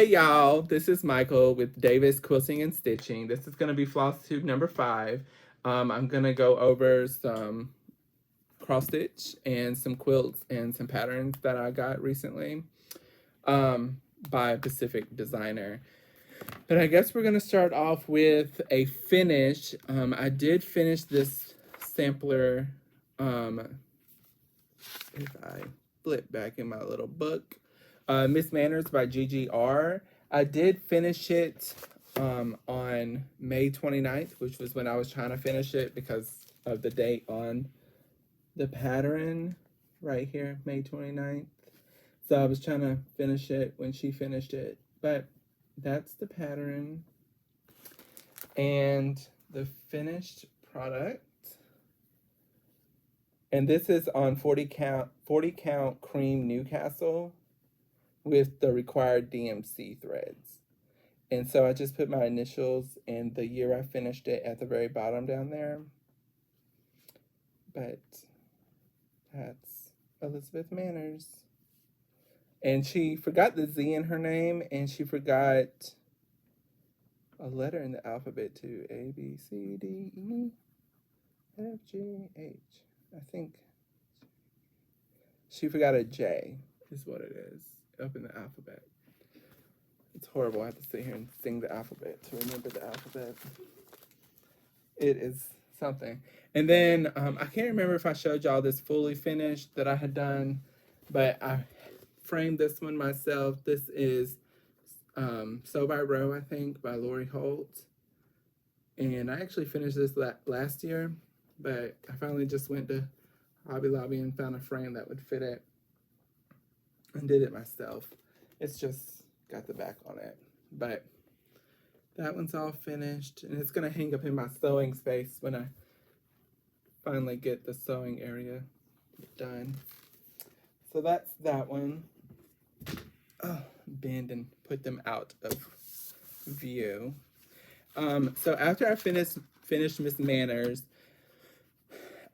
y'all, this is Michael with Davis.Quilting.Stitching. This is going to be Flosstube number 5. I'm going to go over some cross stitch and some quilts and some patterns that I got recently by a Pacific designer. But I guess we're going to start off with a finish. I did finish this sampler, if I flip back in my little book, Miss Manners by GiGi. I did finish it on May 29th, which was when I was trying to finish it because of the date on the pattern right here, May 29th. So I was trying to finish it when she finished it. But that's the pattern and the finished product. And this is on 40 count cream Newcastle with the required DMC threads. And so I just put my initials and the year I finished it at the very bottom down there. But that's Elizabeth Manners. And she forgot the Z in her name, and she forgot a letter in the alphabet too. A, B, C, D, E, F, G, H. I think she forgot a J is what it is up in the alphabet. It's horrible. I have to sit here and sing the alphabet to remember the alphabet. It is something. And then I can't remember if I showed y'all this fully finished that I had done, but I framed this one myself. This is Sew by Row, I think, by Lori Holt. And I actually finished this last year, but I finally just went to Hobby Lobby and found a frame that would fit it and did it myself. It's just got the back on it, but that one's all finished, and it's gonna hang up in my sewing space when I finally get the sewing area done. So that's that one. Oh, bend and put them out of view. So after I finished Miss Manners,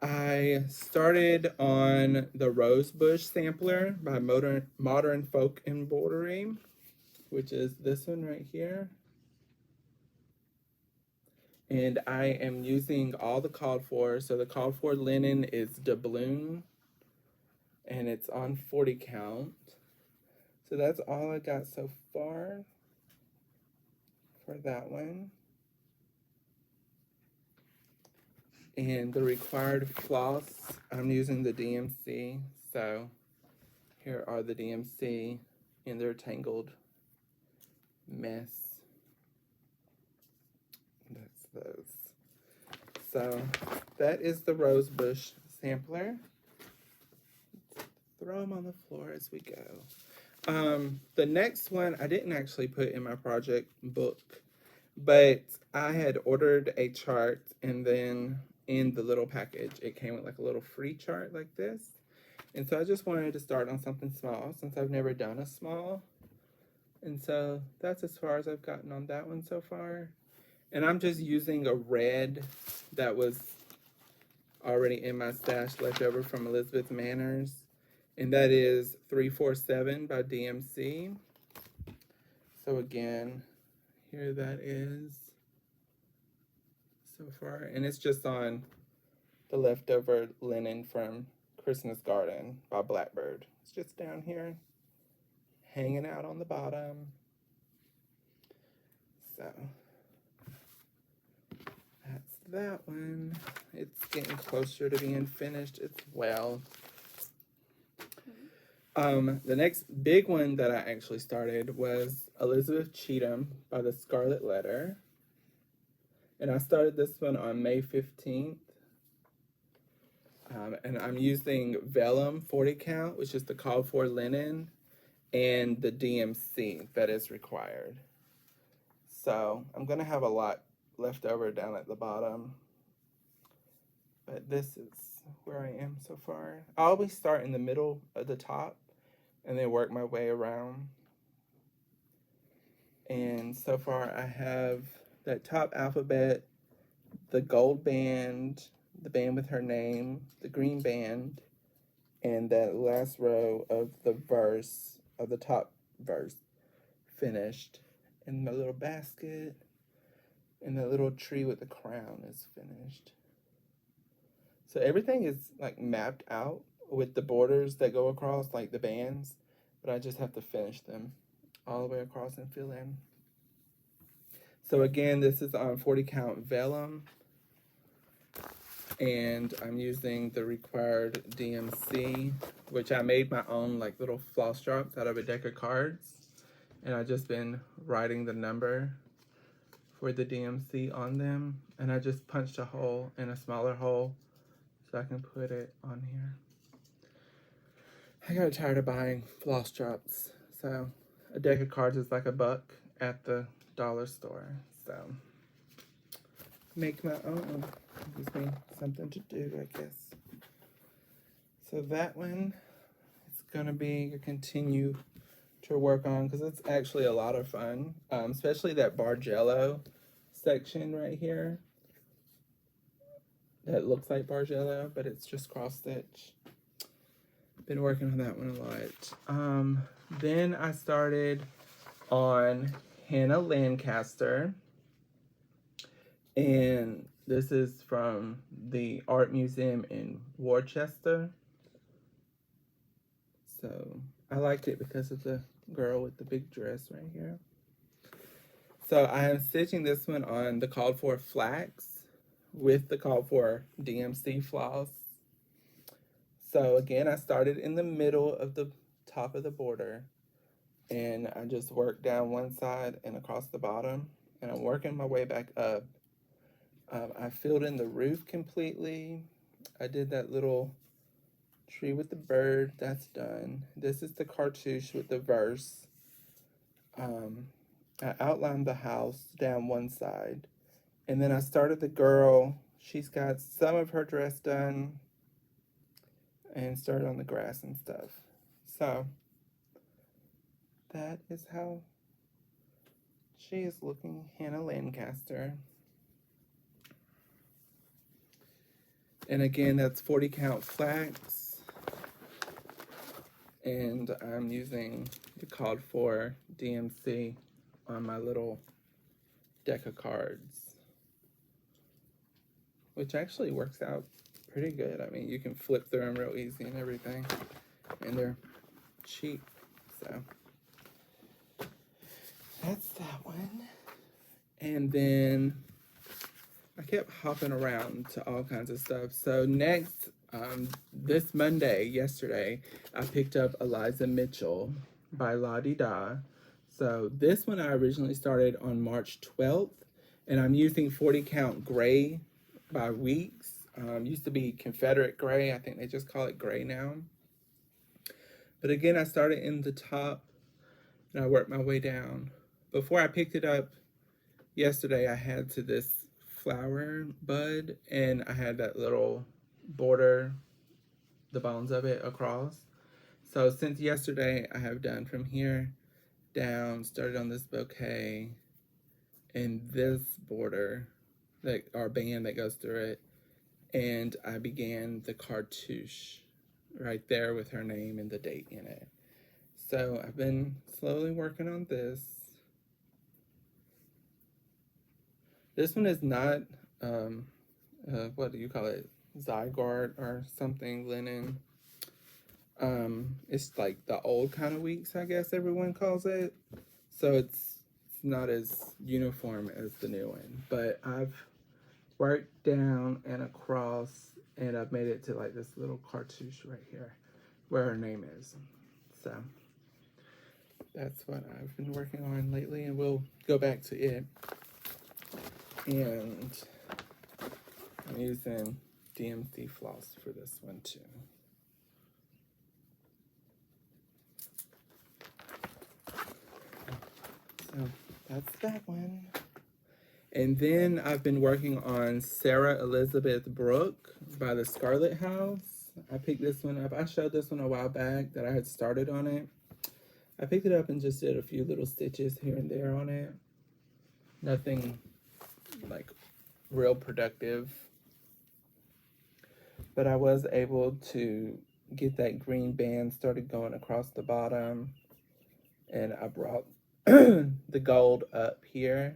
I started on the Rosebush sampler by Modern Folk Embroidery, which is this one right here. And I am using all the called for. So the called for linen is doubloon, and it's on 40 count. So that's all I got so far for that one. And the required floss, I'm using the DMC. So here are the DMC in their tangled mess. That's those. So that is the Rosebush sampler. Throw them on the floor as we go. The next one I didn't actually put in my project book, but I had ordered a chart, and then in the little package it came with like a little free chart like this. And so I just wanted to start on something small since I've never done a small. And so that's as far as I've gotten on that one so far. And I'm just using a red that was already in my stash left over from Elizabeth Manners. And that is 347 by DMC. So again, here that is so far. And it's just on the leftover linen from Christmas Garden by Blackbird. It's just down here, hanging out on the bottom. So that's that one. It's getting closer to being finished as well. The next big one that I actually started was Elizabeth Cheetham by the Scarlet Letter. And I started this one on May 15th. And I'm using vellum 40 count, which is the called for linen, and the DMC that is required. So I'm gonna have a lot left over down at the bottom, but this is where I am so far. I always start in the middle of the top and then work my way around. And so far I have that top alphabet, the gold band, the band with her name, the green band, and that last row of the verse, of the top verse, finished. And my little basket and the little tree with the crown is finished. So everything is like mapped out with the borders that go across, like the bands, but I just have to finish them all the way across and fill in. So again, this is on 40 count vellum, and I'm using the required DMC, which I made my own like little floss drops out of a deck of cards, and I've just been writing the number for the DMC on them, and I just punched a hole in a smaller hole so I can put it on here. I got tired of buying floss drops, so a deck of cards is like $1 at the dollar store. So make my own. Gives me something to do, I guess. So that one, it's gonna be a continue to work on because it's actually a lot of fun, especially that Bargello section right here. That looks like Bargello, but it's just cross stitch. Been working on that one a lot. Then I started on Hannah Lancaster, and this is from the Art Museum in Worcester. So I liked it because of the girl with the big dress right here. So I am stitching this one on the called for flax with the called for DMC floss. So again, I started in the middle of the top of the border, and I just worked down one side and across the bottom, and I'm working my way back up. I filled in the roof completely. I did that little tree with the bird, that's done. This is the cartouche with the verse. I outlined the house down one side, and then I started the girl. She's got some of her dress done, and started on the grass and stuff. So that is how she is looking, Hannah Lancaster. And again, that's 40 count flax. And I'm using the called for DMC on my little deck of cards, which actually works out pretty good. I mean, you can flip through them real easy and everything, and they're cheap. So that's that one. And then I kept hopping around to all kinds of stuff. So next, this Monday, yesterday, I picked up Eliza Mitchell by LA D. So this one I originally started on March 12th, and I'm using 40 count gray by weeks. Used to be Confederate gray. I think they just call it gray now. But again, I started in the top and I worked my way down. Before I picked it up yesterday, I had to this flower bud, and I had that little border, the bones of it across. So since yesterday, I have done from here down, started on this bouquet and this border, like our band that goes through it, and I began the cartouche right there with her name and the date in it. So I've been slowly working on this. This one is not, what do you call it? Zygarde or something, linen. It's like the old kind of weeks, I guess everyone calls it. So it's not as uniform as the new one, but I've worked down and across, and I've made it to like this little cartouche right here where her name is. So that's what I've been working on lately, and we'll go back to it. And I'm using DMC floss for this one too. So that's that one. And then I've been working on Sarah Elizabeth Brooke by the Scarlet House. I picked this one up. I showed this one a while back that I had started on it. I picked it up and just did a few little stitches here and there on it. Nothing like real productive. But I was able to get that green band started going across the bottom. And I brought the gold up here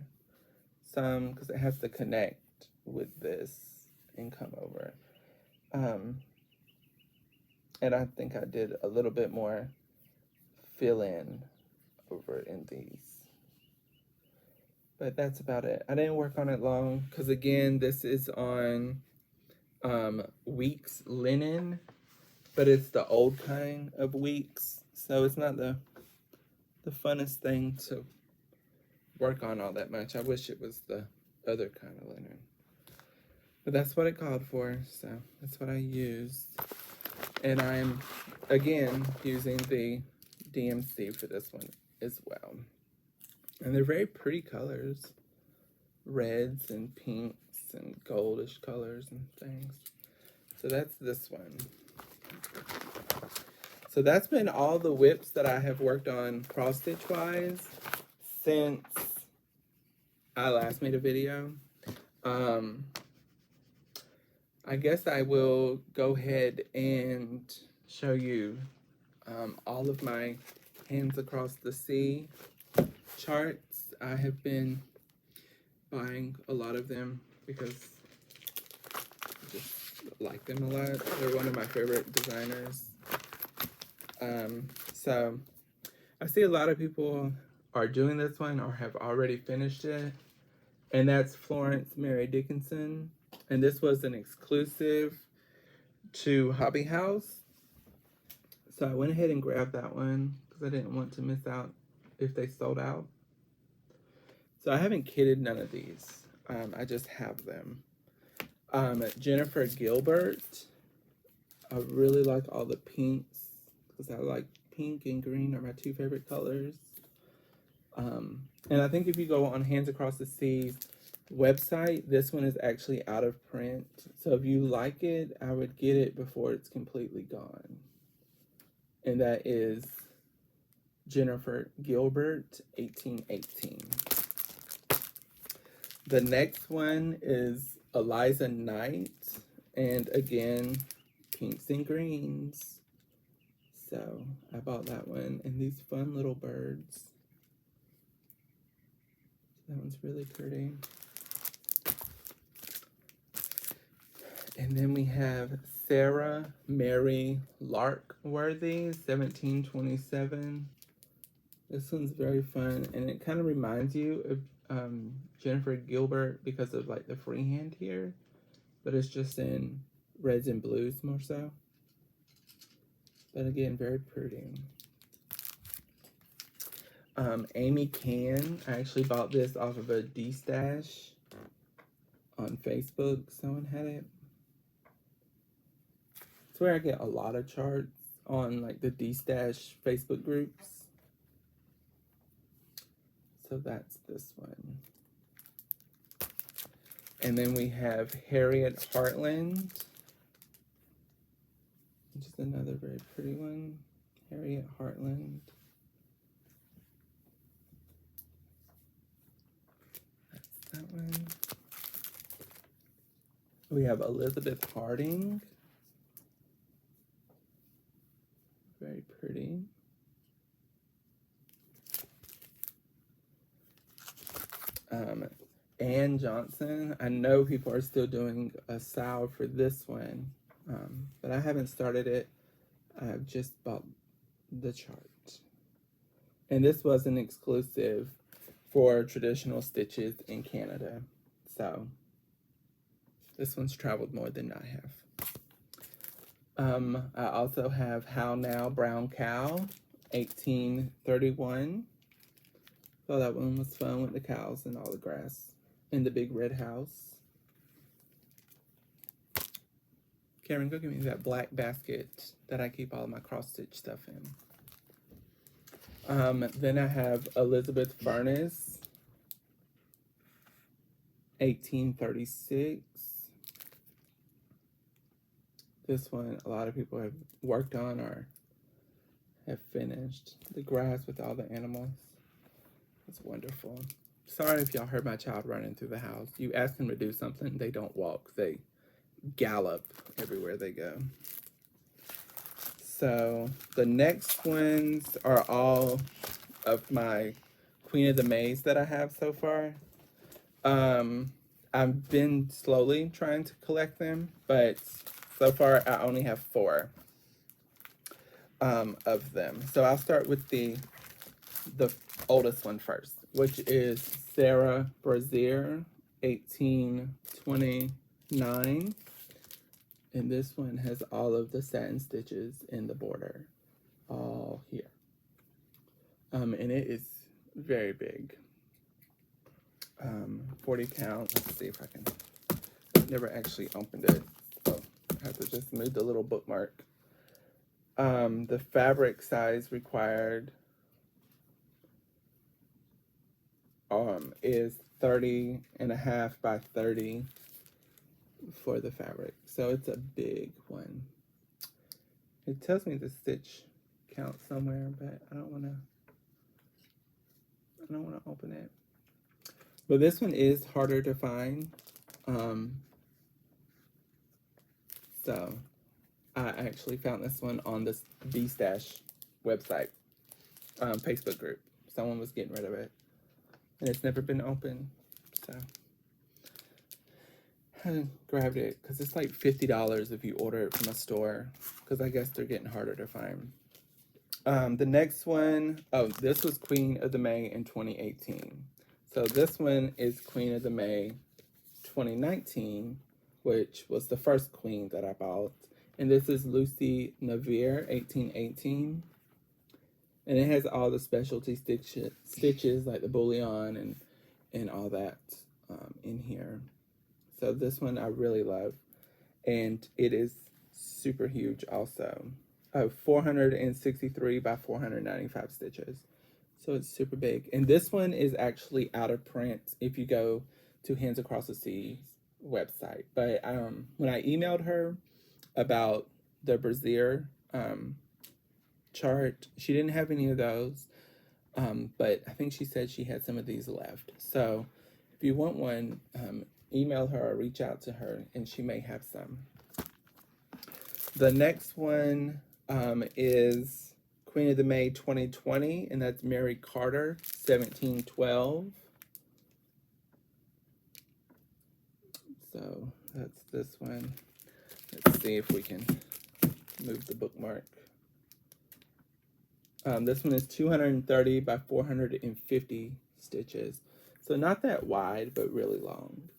some because it has to connect with this and come over. And I think I did a little bit more fill in over in these. But that's about it. I didn't work on it long because, again, this is on Weeks linen, but it's the old kind of Weeks, so it's not the funnest thing to work on all that much. I wish it was the other kind of linen, but that's what it called for, so that's what I used. And I'm again using the DMC for this one as well. And they're very pretty colors, reds and pinks and goldish colors and things. So that's this one. So that's been all the whips that I have worked on cross stitch wise since I last made a video. I guess I will go ahead and show you all of my Hands Across the Sea charts. I have been buying a lot of them because I just like them a lot. They're one of my favorite designers. So I see a lot of people are doing this one or have already finished it, and that's Florence Mary Dickinson. And this was an exclusive to Hobby House. So I went ahead and grabbed that one because I didn't want to miss out if they sold out. So I haven't kitted none of these. I just have them. Jennifer Gilbert. I really like all the pinks because I like pink and green are my two favorite colors. And I think if you go on Hands Across the Sea's website, this one is actually out of print. So if you like it, I would get it before it's completely gone. And that is Jennifer Gilbert, 1818. The next one is Eliza Knight, and again, pinks and greens. So I bought that one, and these fun little birds. That one's really pretty. And then we have Sarah Mary Larkworthy, 1727. This one's very fun, and it kind of reminds you of Jennifer Gilbert because of like the freehand here, but it's just in reds and blues more so. But again, very pretty. Amy Can, I actually bought this off of a D-Stash on Facebook. Someone had it. It's where I get a lot of charts on like the D-Stash Facebook groups. So that's this one. And then we have Harriet Heartland, which is another very pretty one. Harriet Heartland. That's that one. We have Elizabeth Harding. Very pretty. Ann Johnson. I know people are still doing a sow for this one, but I haven't started it. I've just bought the chart. And this was an exclusive for traditional stitches in Canada. So this one's traveled more than I have. I also have How Now Brown Cow, 1831. So that one was fun with the cows and all the grass in the big red house. Karen, go give me that black basket that I keep all of my cross stitch stuff in. Then I have Elizabeth Furness, 1836. This one a lot of people have worked on or have finished. The grass with all the animals. It's wonderful. Sorry if y'all heard my child running through the house. You ask them to do something, they don't walk. They gallop everywhere they go. So the next ones are all of my Queen of the Mays that I have so far. I've been slowly trying to collect them, but so far I only have 4 of them. So I'll start with the oldest one first, which is Sarah Brazier, 1829. And this one has all of the satin stitches in the border, all here. And it is very big. 40 count. Let's see if I can. I've never actually opened it, so I have to just move the little bookmark. The fabric size required is 30.5 by 30 for the fabric, so it's a big one. It tells me the stitch count somewhere, but I don't want to open it. But this one is harder to find, so I actually found this one on this B-Stash website, Facebook group. Someone was getting rid of it, and it's never been opened, so I grabbed it because it's like $50 if you order it from a store, because I guess they're getting harder to find. The next one, oh, this was Queen of the May in 2018. So this one is Queen of the May 2019, which was the first queen that I bought. And this is Lucy Navier, 1818. And it has all the specialty stitches like the bullion and all that in here. So this one I really love. And it is super huge also. 463 by 495 stitches. So it's super big. And this one is actually out of print if you go to Hands Across the Sea's website. But when I emailed her about the brassiere chart, she didn't have any of those. But I think she said she had some of these left. So if you want one, email her or reach out to her and she may have some. The next one is Queen of the May 2020, and that's Mary Carter, 1712. So that's this one. Let's see if we can move the bookmark. This one is 230 by 450 stitches. So not that wide, but really long.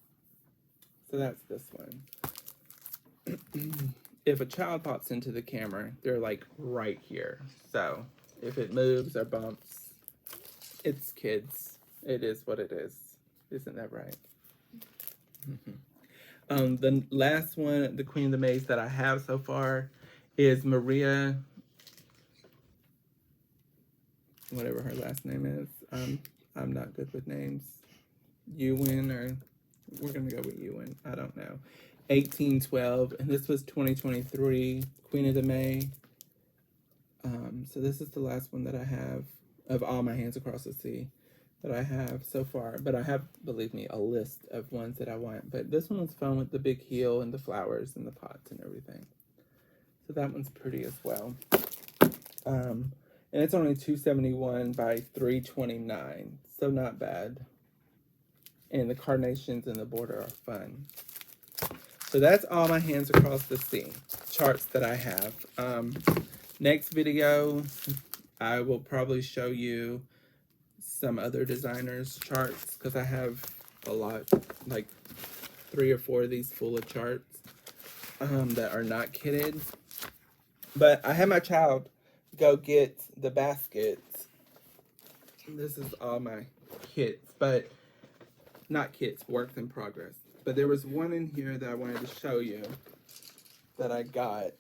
So that's this one. If a child pops into the camera, they're like right here. So if it moves or bumps, it's kids. It is what it is. Isn't that right? The last one, the Queen of the Mays that I have so far, is Maria, whatever her last name is. I'm not good with names. Ewan, or we're gonna go with Ewan. I don't know. 1812, and this was 2023 Queen of the May. So this is the last one that I have of all my Hands Across the Sea that I have so far. But I have, believe me, a list of ones that I want. But this one was fun with the big heel and the flowers and the pots and everything. So that one's pretty as well. And it's only 271 by 329, so not bad. And the carnations in the border are fun. So that's all my Hands Across the Sea charts that I have. Next video, I will probably show you some other designers' charts, because I have a lot, like 3 or 4 of these full of charts that are not kitted. But I had my child go get the baskets. This is all my kits, but not kits, works in progress. But there was one in here that I wanted to show you that I got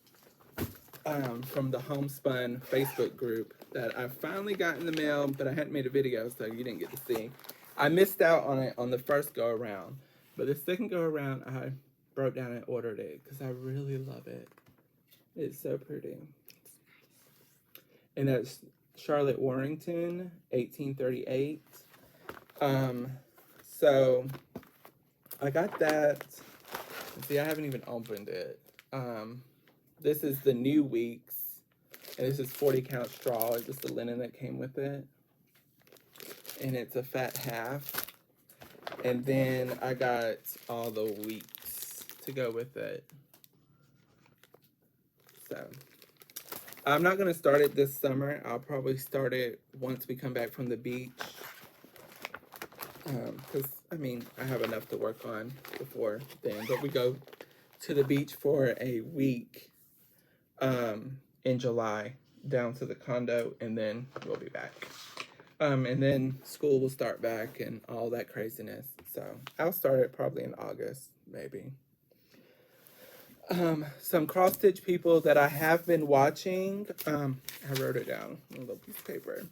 from the Homespun Facebook group that I finally got in the mail, but I hadn't made a video, so you didn't get to see. I missed out on it on the first go around, but the second go around, I broke down and ordered it because I really love it. It's so pretty. And that's Charlotte Warrington, 1838. So I got that. See, I haven't even opened it. This is the New Weeks, and this is 40 count straw. It's just the linen that came with it. and it's a fat half. And then I got all the weeks to go with it. So I'm not going to start it this summer. I'll probably start it once we come back from the beach. Because, I mean, I have enough to work on before then. But we go to the beach for a week in July, down to the condo, and then we'll be back. And then school will start back and all that craziness. So I'll start it probably in August, maybe. Some cross stitch people that I have been watching. I wrote it down on a little piece of paper.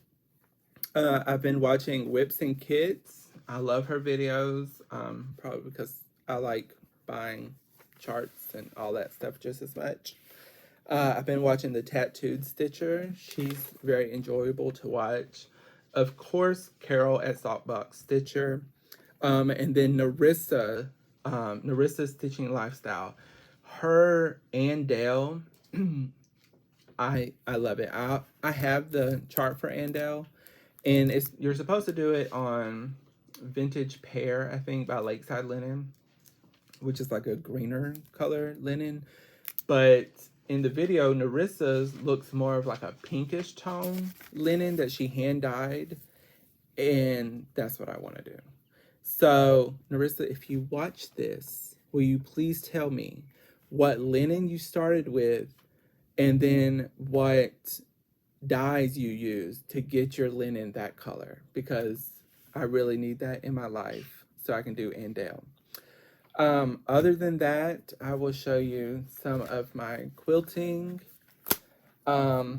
I've been watching Whips and Kits. I love her videos, probably because I like buying charts and all that stuff just as much. I've been watching the Tattooed Stitcher. She's very enjoyable to watch. Of course, Carol at Saltbox Stitcher. And then Narissa, Narissa's Stitching Lifestyle. Her and Dale, I love it. I have the chart for Andale, and you're supposed to do it on Vintage Pear, I think, by Lakeside Linen, which is like a greener color linen. But in the video, Narissa's looks more of like a pinkish tone linen that she hand dyed, and that's what I want to do. So, Narissa, if you watch this, will you please tell me what linen you started with, and then what dyes you use to get your linen that color, because I really need that in my life so I can do Andale. Other than that, I will show you some of my quilting. I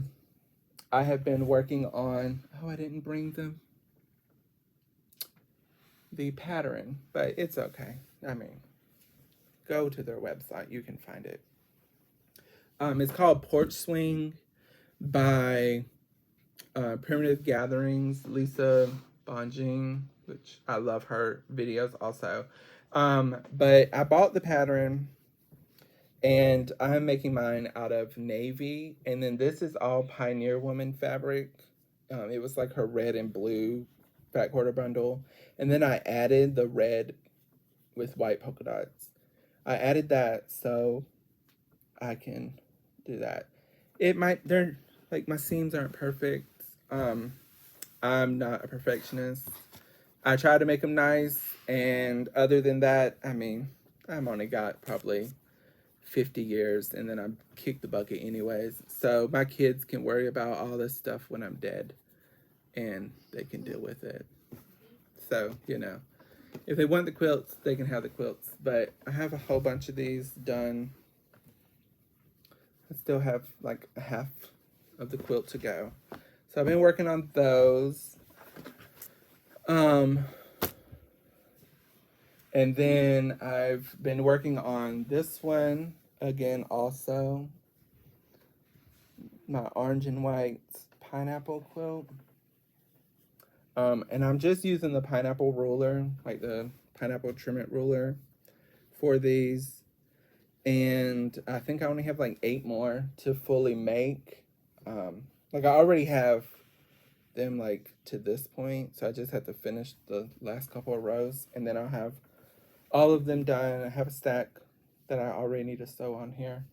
have been working on, oh, I didn't bring the pattern, but it's okay. I mean, go to their website, you can find it. It's called Porch Swing by Primitive Gatherings, Lisa Bonjing, which I love her videos also. But I bought the pattern, and I'm making mine out of navy, and then this is all Pioneer Woman fabric. It was like her red and blue fat quarter bundle, and then I added the red with white polka dots. I added that so I can do that. They're like, my seams aren't perfect. I'm not a perfectionist. I try to make them nice, and other than that, I mean, I'm only got probably 50 years, and then I kick the bucket anyways. So my kids can worry about all this stuff when I'm dead, and they can deal with it. So, you know, if they want the quilts, they can have the quilts. But I have a whole bunch of these done. I still have like a half of the quilt to go. So I've been working on those. And then I've been working on this one again also. My orange and white pineapple quilt. And I'm just using the pineapple ruler, like the pineapple trimmet ruler for these. And I think I only have like 8 more to fully make. Like I already have them like to this point, so I just have to finish the last couple of rows, and then I'll have all of them done. I have a stack that I already need to sew on here,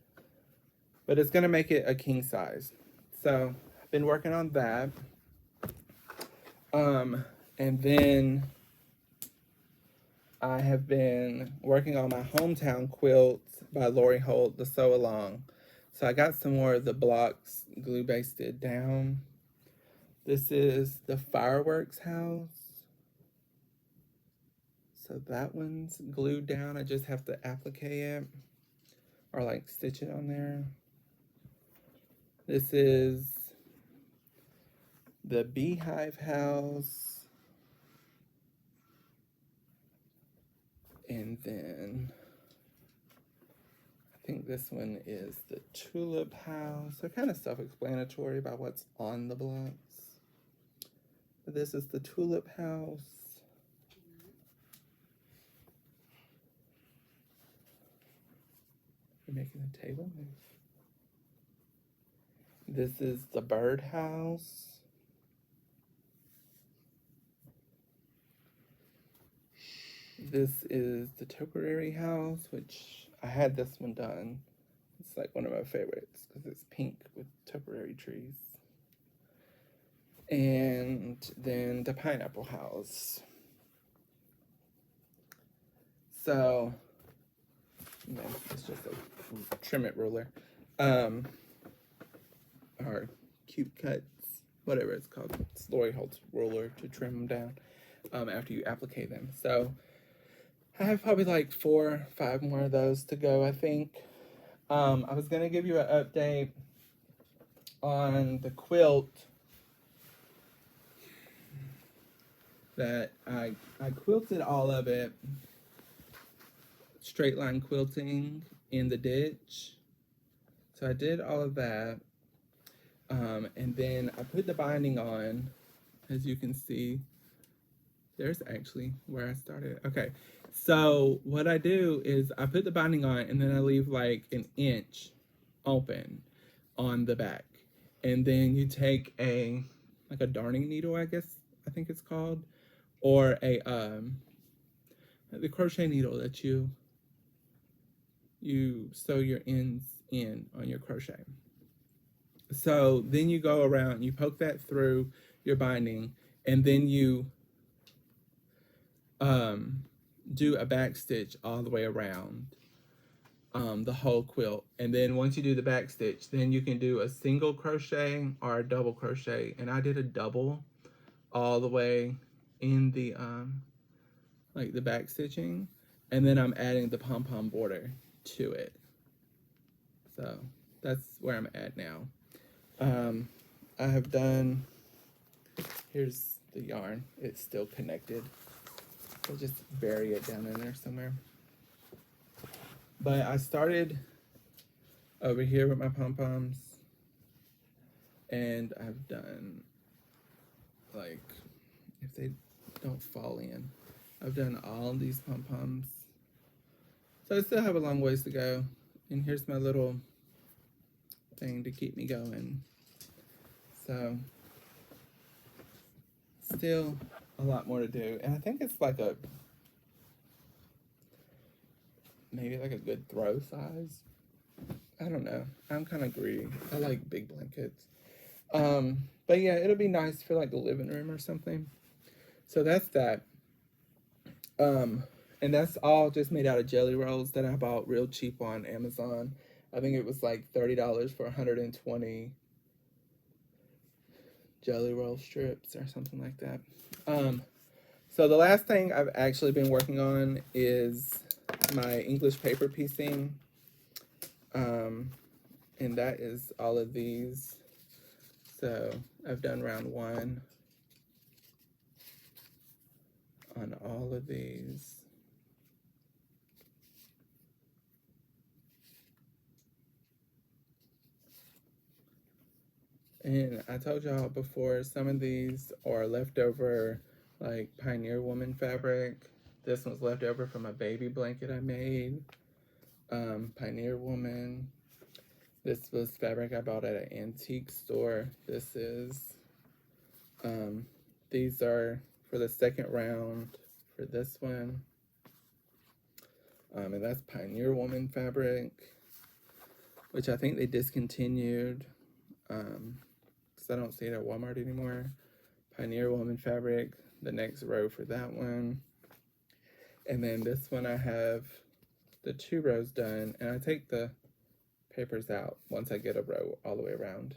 but it's gonna make it a king size. So I've been working on that. And then I have been working on my hometown quilt by Lori Holt, the sew along. So I got some more of the blocks glue basted down. This is the fireworks house. So that one's glued down. I just have to applique it or like stitch it on there. This is the beehive house. And then I think this one is the tulip house. They're kind of self-explanatory about what's on the blocks. But this is the tulip house. You're making a table? This is the bird house. This is the temporary house, which I had this one done. It's like one of my favorites because it's pink with temporary trees. And then the pineapple house. So, man, it's just a trim it ruler. Or cute cuts, whatever it's called. It's Lori Holt's ruler to trim them down after you applique them. So I have probably like 4 or 5 more of those to go, I think. I was gonna give you an update on the quilt that I quilted all of it straight line quilting in the ditch. So I did all of that. And then I put the binding on, as you can see. There's actually where I started. Okay, so what I do is I put the binding on and then I leave like an inch open on the back. And then you take like a darning needle, I think it's called, or the crochet needle that you sew your ends in on your crochet. So then you go around, you poke that through your binding, and then you do a back stitch all the way around the whole quilt. And then once you do the back stitch, then you can do a single crochet or a double crochet. And I did a double all the way in the like the back stitching, and then I'm adding the pom-pom border to it. So that's where I'm at now. I have done, here's the yarn, it's still connected. I'll just bury it down in there somewhere. But I started over here with my pom-poms, and I've done, like, if they don't fall in, I've done all these pom-poms. So I still have a long ways to go. And here's my little thing to keep me going. So still a lot more to do. And I think it's like maybe like a good throw size. I don't know. I'm kind of greedy. I like big blankets. But yeah, it'll be nice for like the living room or something. So that's that. And that's all just made out of jelly rolls that I bought real cheap on Amazon. I think it was like $30 for 120 jelly roll strips or something like that. So the last thing I've actually been working on is my English paper piecing. And that is all of these. So I've done round 1 on all of these. And I told y'all before, some of these are leftover, like Pioneer Woman fabric. This one's leftover from a baby blanket I made. Pioneer Woman. This was fabric I bought at an antique store. This is, these are for the second round for this one. And that's Pioneer Woman fabric, which I think they discontinued. I don't see it at Walmart anymore. Pioneer Woman fabric, the next row for that one. And then this one I have the 2 rows done, and I take the papers out once I get a row all the way around.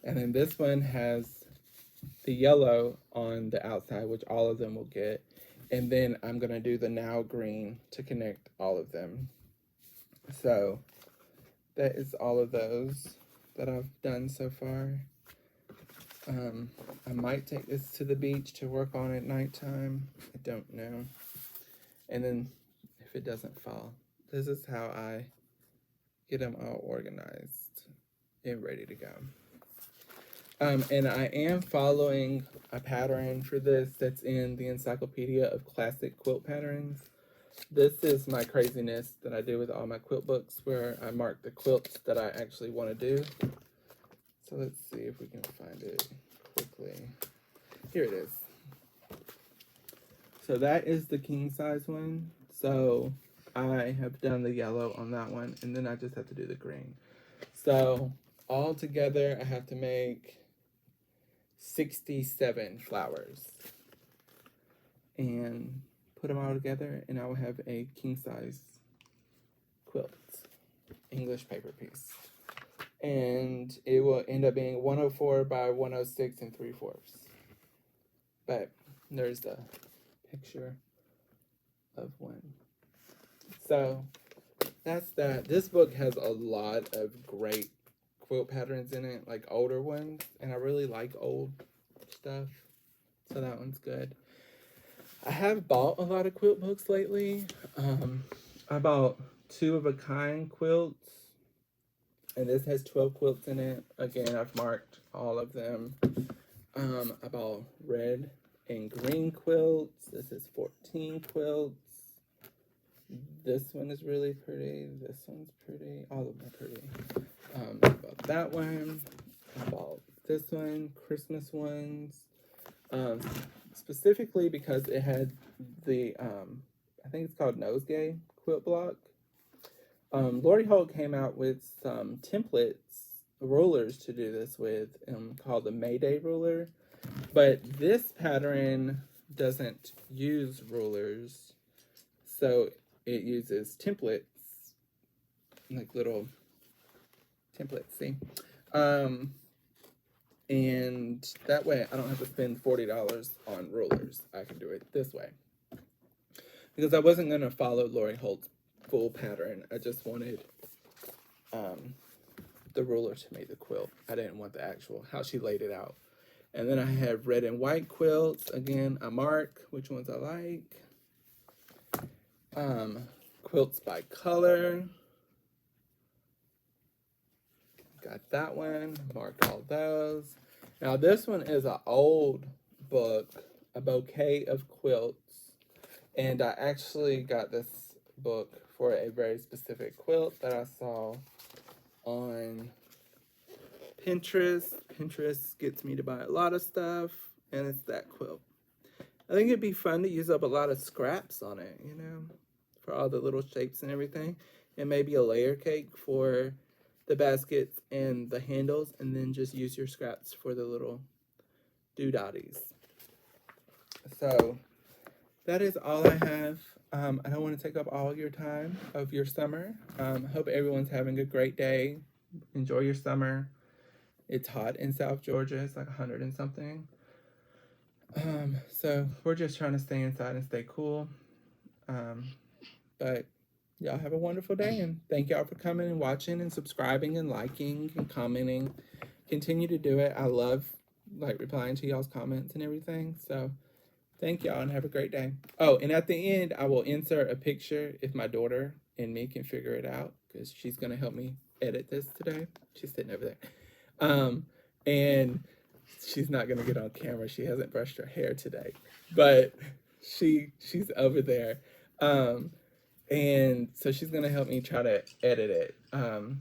And then this one has the yellow on the outside, which all of them will get. And then I'm gonna do the now green to connect all of them. So that is all of those that I've done so far. I might take this to the beach to work on at nighttime. I don't know. And then if it doesn't fall, this is how I get them all organized and ready to go. And I am following a pattern for this that's in the Encyclopedia of Classic Quilt Patterns. This is my craziness that I do with all my quilt books, where I mark the quilts that I actually want to do. So let's see if we can find it quickly. Here it is. So that is the king size one. So I have done the yellow on that one, and then I just have to do the green. So all together, I have to make 67 flowers and put them all together, and I will have a king size quilt, English paper piece. And it will end up being 104 by 106 and 3/4. But there's the picture of one. So that's that. This book has a lot of great quilt patterns in it, like older ones, and I really like old stuff, so that one's good. I have bought a lot of quilt books lately. I bought 2 of a kind quilts, and this has 12 quilts in it. Again, I've marked all of them. I bought red and green quilts. This is 14 quilts. This one is really pretty. This one's pretty. All of them are pretty. I bought that one. I bought this one. Christmas ones. Specifically because it had the, I think it's called Nosegay quilt block. Lori Holt came out with some templates, rulers to do this with, called the Mayday ruler. But this pattern doesn't use rulers, so it uses templates, like little templates, see? And that way I don't have to spend $40 on rulers. I can do it this way. Because I wasn't going to follow Lori Holt's full pattern. I just wanted the ruler to make the quilt. I didn't want the actual, how she laid it out. And then I have red and white quilts. Again, I mark which ones I like. Quilts by color. Got that one. Marked all those. Now this one is an old book, a bouquet of quilts. And I actually got this book for a very specific quilt that I saw on Pinterest. Pinterest gets me to buy a lot of stuff, and it's that quilt. I think it'd be fun to use up a lot of scraps on it, you know, for all the little shapes and everything. And maybe a layer cake for the baskets and the handles, and then just use your scraps for the little doodaddies. So that is all I have. I don't want to take up all your time of your summer. Hope everyone's having a great day. Enjoy your summer. It's hot in South Georgia. It's like 100 and something. So we're just trying to stay inside and stay cool. But y'all have a wonderful day, and thank y'all for coming and watching and subscribing and liking and commenting. Continue to do it. I love like replying to y'all's comments and everything. So thank y'all and have a great day. Oh, and at the end, I will insert a picture if my daughter and me can figure it out, because she's going to help me edit this today. She's sitting over there. And she's not going to get on camera. She hasn't brushed her hair today, but she's over there. And so she's going to help me try to edit it. And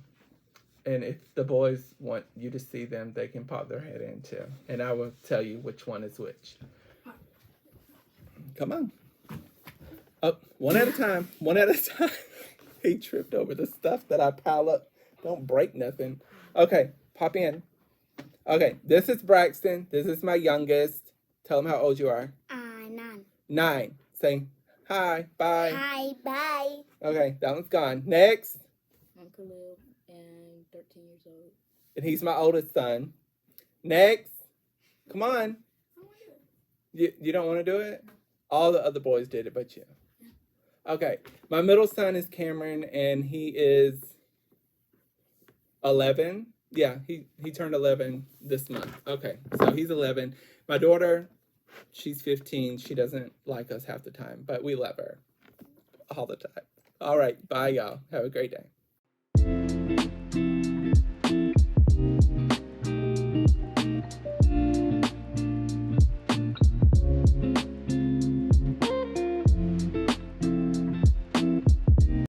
if the boys want you to see them, they can pop their head in too. And I will tell you which one is which. Come on. Oh, one at a time. One at a time. He tripped over the stuff that I pile up. Don't break nothing. Okay, pop in. Okay, this is Braxton. This is my youngest. Tell him how old you are. 9. 9. Say hi, bye. Hi, bye. Okay, that one's gone. Next. I'm Khalil, and 13 years old. And he's my oldest son. Next. Come on. You don't want to do it? All the other boys did it, but you. Okay, my middle son is Cameron, and he is 11. Yeah, he turned 11 this month. Okay, so he's 11. My daughter, she's 15. She doesn't like us half the time, but we love her all the time. All right, bye, y'all. Have a great day.